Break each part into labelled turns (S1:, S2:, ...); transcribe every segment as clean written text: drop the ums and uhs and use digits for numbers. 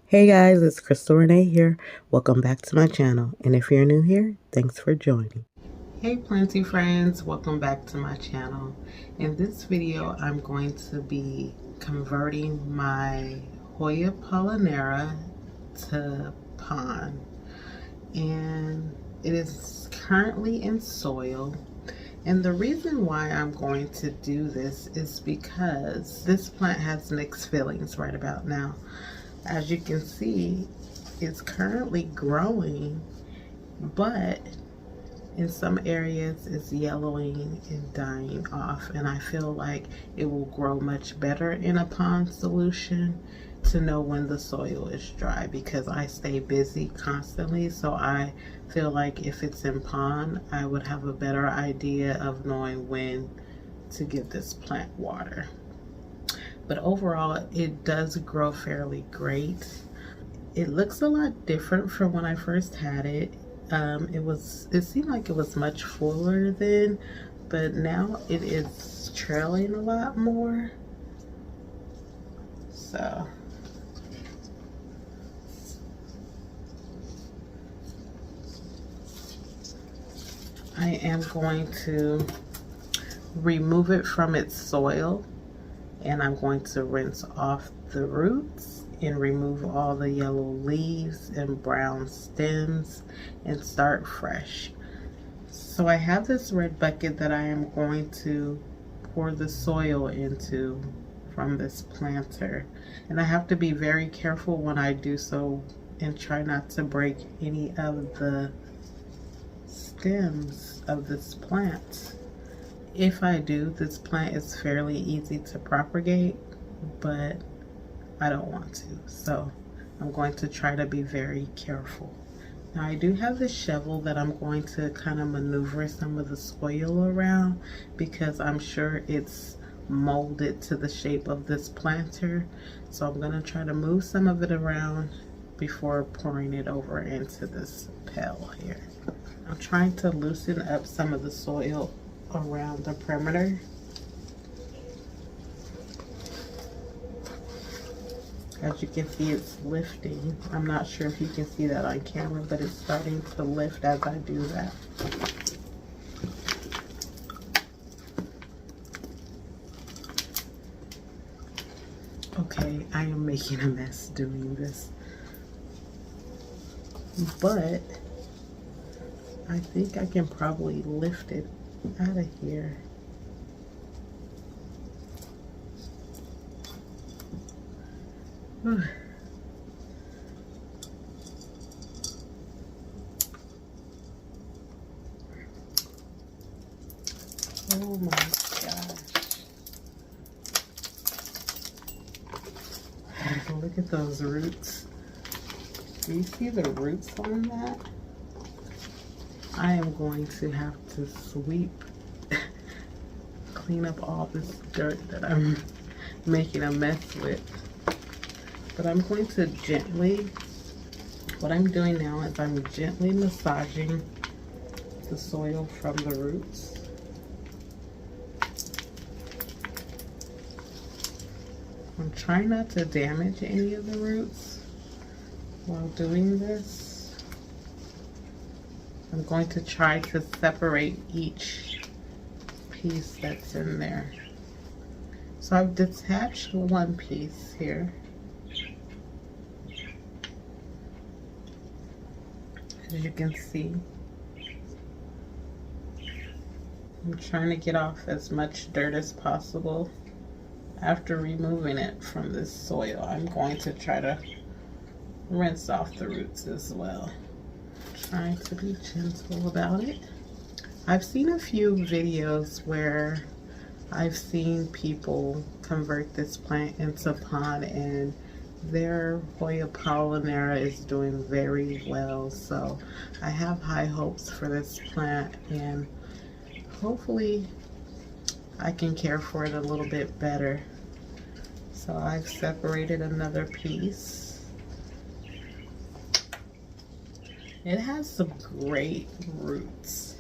S1: Hey guys, it's CrystalRenèe here. Welcome back to my channel. And if you're new here, thanks for joining. Hey Planty friends, welcome back to my channel. In this video, I'm going to be converting my Hoya Polyneura to pond. And it is currently in soil. And the reason why I'm going to do this is because this plant has mixed feelings right about now. As you can see, it's currently growing, but in some areas it's yellowing and dying off, and I feel like it will grow much better in a pond solution to know when the soil is dry, because I stay busy constantly. So I feel like if it's in pond, I would have a better idea of knowing when to give this plant water. But overall, it does grow fairly great. It looks a lot different from when I first had it. It seemed like it was much fuller then, but now it is trailing a lot more. So I am going to remove it from its soil, and I'm going to rinse off the roots and remove all the yellow leaves and brown stems and start fresh. So I have this red bucket that I am going to pour the soil into from this planter, and I have to be very careful when I do so and try not to break any of the stems of this plant. If I do, this plant is fairly easy to propagate, but I don't want to, so I'm going to try to be very careful. Now I do have this shovel that I'm going to kind of maneuver some of the soil around, because I'm sure it's molded to the shape of this planter. So I'm going to try to move some of it around before pouring it over into this pail here. I'm trying to loosen up some of the soil around the perimeter. As you can see, it's lifting. I'm not sure if you can see that on camera, but it's starting to lift as I do that. Okay, I am making a mess doing this, but I think I can probably lift it out of here. Oh my gosh. Look at those roots. Do you see the roots on that? I am going to have to sweep, clean up all this dirt that I'm making a mess with. But I'm going to gently, what I'm doing now is I'm gently massaging the soil from the roots. I'm trying not to damage any of the roots while doing this. I'm going to try to separate each piece that's in there. So I've detached one piece here. As you can see, I'm trying to get off as much dirt as possible. After removing it from this soil, I'm going to try to rinse off the roots as well. Trying to be gentle about it. I've seen a few videos where I've seen people convert this plant into pond, and their Hoya Polyneura is doing very well. So I have high hopes for this plant, and hopefully I can care for it a little bit better. So I've separated another piece. It has some great roots.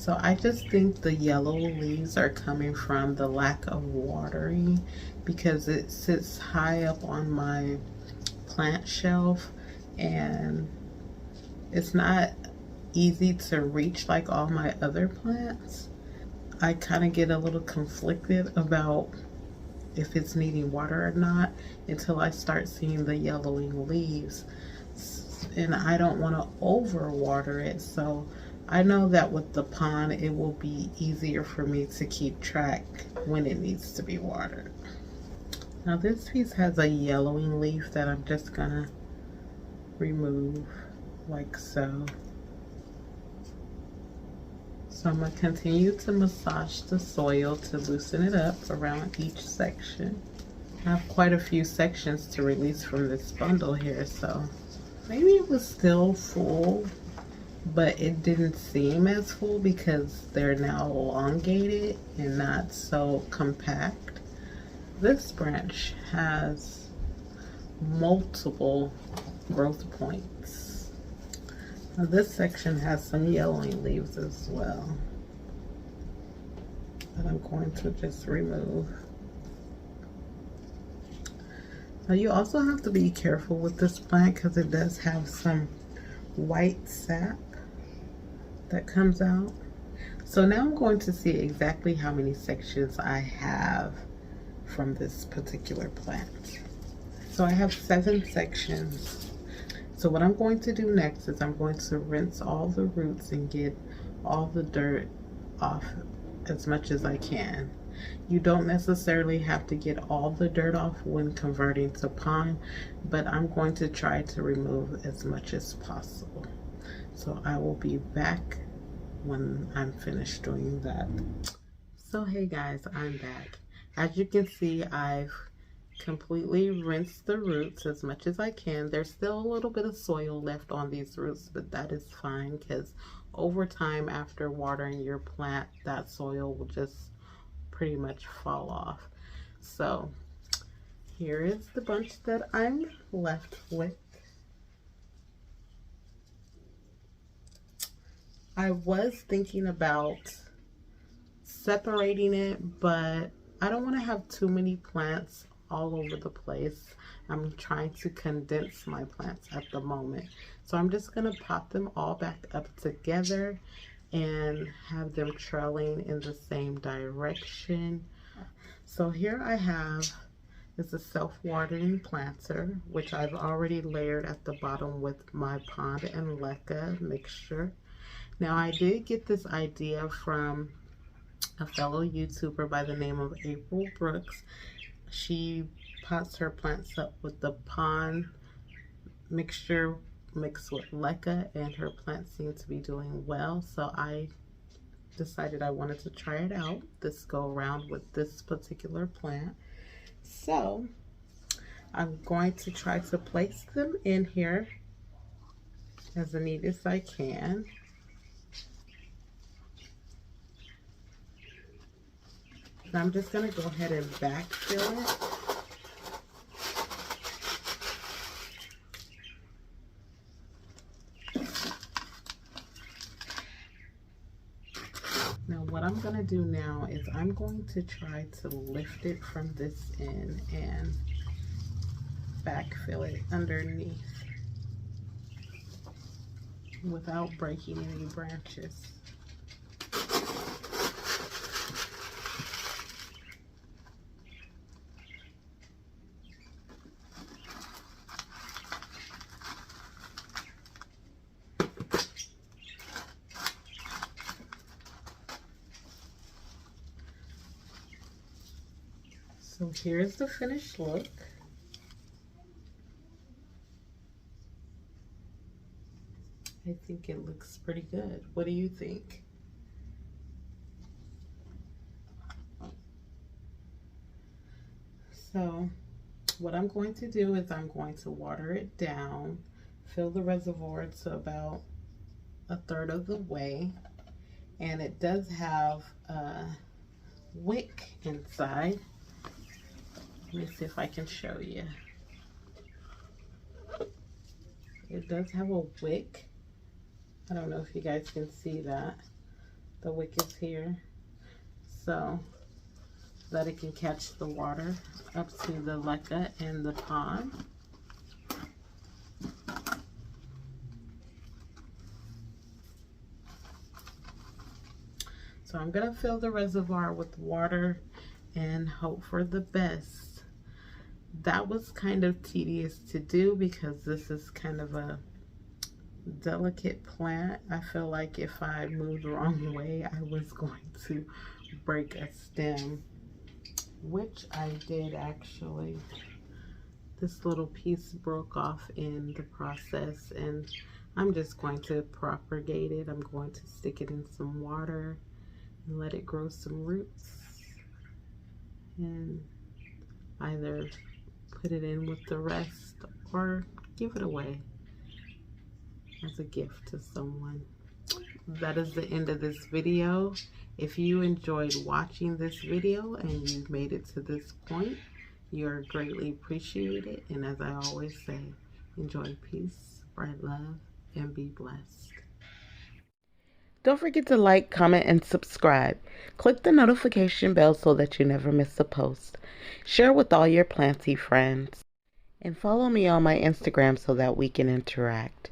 S1: So I just think the yellow leaves are coming from the lack of watering because it sits high up on my plant shelf and it's not easy to reach like all my other plants. I kind of get a little conflicted about if it's needing water or not until I start seeing the yellowing leaves, and I don't want to overwater it. So I know that with the pond it will be easier for me to keep track when it needs to be watered. Now this piece has a yellowing leaf that I'm just gonna remove like so. So I'm going to continue to massage the soil to loosen it up around each section. I have quite a few sections to release from this bundle here, so maybe it was still full, but it didn't seem as full because they're now elongated and not so compact. This branch has multiple growth points. Now this section has some yellowing leaves as well that I'm going to just remove. Now you also have to be careful with this plant because it does have some white sap that comes out. So now I'm going to see exactly how many sections I have from this particular plant. So I have 7 sections. So what I'm going to do next is I'm going to rinse all the roots and get all the dirt off as much as I can. You don't necessarily have to get all the dirt off when converting to pond, but I'm going to try to remove as much as possible. So I will be back when I'm finished doing that. So hey guys, I'm back. As you can see, I've completely rinse the roots as much as I can. There's still a little bit of soil left on these roots, but that is fine because over time after watering your plant, that soil will just pretty much fall off. So here is the bunch that I'm left with. I was thinking about separating it, but I don't want to have too many plants all over the place. I'm trying to condense my plants at the moment. So I'm just going to pop them all back up together and have them trailing in the same direction. So here I have is a self-watering planter, which I've already layered at the bottom with my pond and leca mixture. Now I did get this idea from a fellow YouTuber by the name of April Brooks. She pots her plants up with the pond mixture mixed with leca, and her plants seem to be doing well. So I decided I wanted to try it out this go around with this particular plant. So I'm going to try to place them in here as neat as I can. And I'm just going to go ahead and backfill it. Now what I'm going to do now is I'm going to try to lift it from this end and backfill it underneath without breaking any branches. So here's the finished look. I think it looks pretty good. What do you think? So what I'm going to do is I'm going to water it down, fill the reservoir to about 1/3 of the way, and it does have a wick inside. Let me see if I can show you. It does have a wick. I don't know if you guys can see that, The wick is here so that it can catch the water up to the leca and the pond. So I'm gonna fill the reservoir with water and hope for the best. That was kind of tedious to do because this is kind of a delicate plant. I feel like if I moved the wrong way, I was going to break a stem, which I did actually. This little piece broke off in the process, and I'm just going to propagate it. I'm going to stick it in some water and let it grow some roots, and either put it in with the rest or give it away as a gift to someone. That is the end of this video. If you enjoyed watching this video and you've made it to this point, you're greatly appreciated. And as I always say, enjoy peace, spread love, and be blessed. Don't forget to like, comment, and subscribe. Click the notification bell so that you never miss a post. Share with all your planty friends. And follow me on my Instagram so that we can interact.